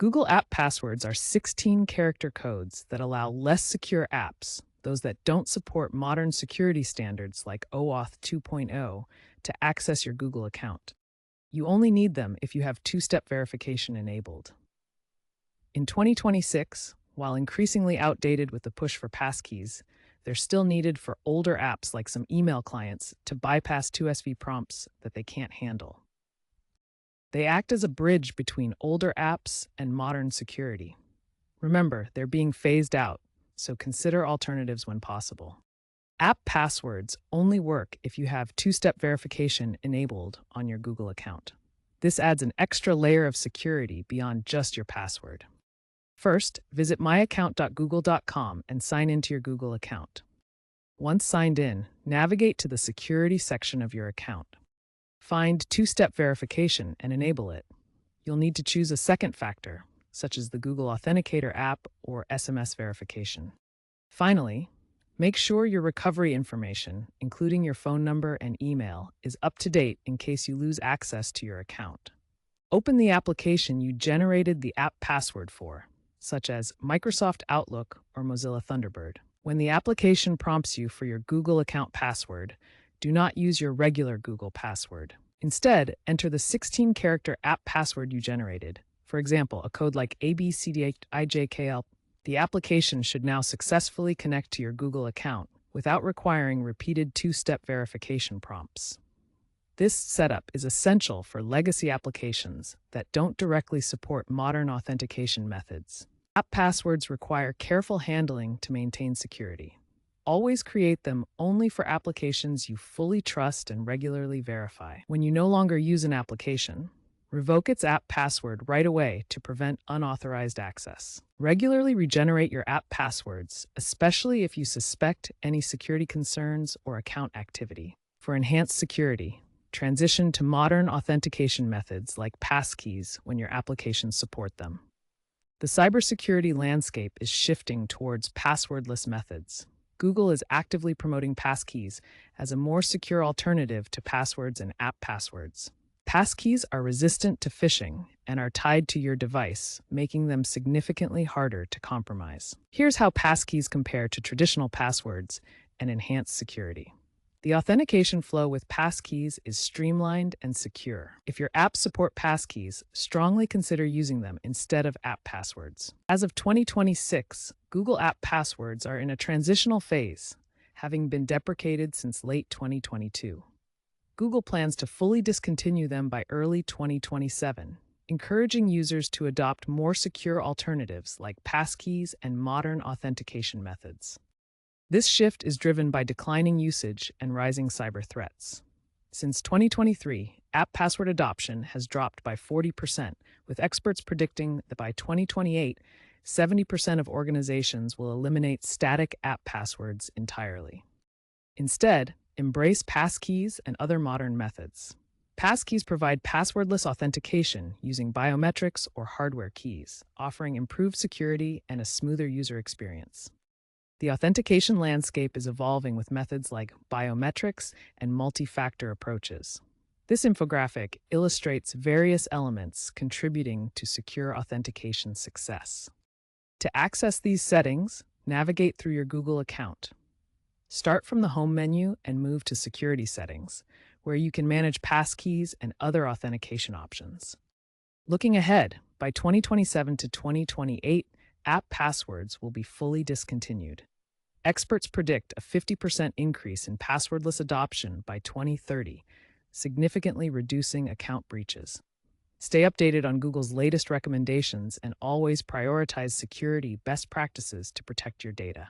Google App Passwords are 16-character codes that allow less secure apps, those that don't support modern security standards like OAuth 2.0, to access your Google account. You only need them if you have two-step verification enabled. In 2026, while increasingly outdated with the push for passkeys, they're still needed for older apps like some email clients to bypass 2SV prompts that they can't handle. They act as a bridge between older apps and modern security. Remember, they're being phased out, so consider alternatives when possible. App passwords only work if you have two-step verification enabled on your Google account. This adds an extra layer of security beyond just your password. First, visit myaccount.google.com and sign into your Google account. Once signed in, navigate to the Security section of your account. Find two-step verification and enable it. You'll need to choose a second factor, such as the Google Authenticator app or SMS verification. Finally, make sure your recovery information, including your phone number and email, is up to date in case you lose access to your account. Open the application you generated the app password for, such as Microsoft Outlook or Mozilla Thunderbird. When the application prompts you for your Google account password, do not use your regular Google password. Instead, enter the 16-character app password you generated. For example, a code like ABCDIJKL. The application should now successfully connect to your Google account without requiring repeated two-step verification prompts. This setup is essential for legacy applications that don't directly support modern authentication methods. App passwords require careful handling to maintain security. Always create them only for applications you fully trust and regularly verify. When you no longer use an application, revoke its app password right away to prevent unauthorized access. Regularly regenerate your app passwords, especially if you suspect any security concerns or account activity. For enhanced security, transition to modern authentication methods like passkeys when your applications support them. The cybersecurity landscape is shifting towards passwordless methods. Google is actively promoting passkeys as a more secure alternative to passwords and app passwords. Passkeys are resistant to phishing and are tied to your device, making them significantly harder to compromise. Here's how passkeys compare to traditional passwords and enhance security. The authentication flow with passkeys is streamlined and secure. If your apps support passkeys, strongly consider using them instead of app passwords. As of 2026, Google App Passwords are in a transitional phase, having been deprecated since late 2022. Google plans to fully discontinue them by early 2027, encouraging users to adopt more secure alternatives like passkeys and modern authentication methods. This shift is driven by declining usage and rising cyber threats. Since 2023, app password adoption has dropped by 40%, with experts predicting that by 2028, 70% of organizations will eliminate static app passwords entirely. Instead, embrace passkeys and other modern methods. Passkeys provide passwordless authentication using biometrics or hardware keys, offering improved security and a smoother user experience. The authentication landscape is evolving with methods like biometrics and multi-factor approaches. This infographic illustrates various elements contributing to secure authentication success. To access these settings, navigate through your Google account. Start from the home menu and move to Security Settings, where you can manage passkeys and other authentication options. Looking ahead, by 2027 to 2028, app passwords will be fully discontinued. Experts predict a 50% increase in passwordless adoption by 2030, significantly reducing account breaches. Stay updated on Google's latest recommendations and always prioritize security best practices to protect your data.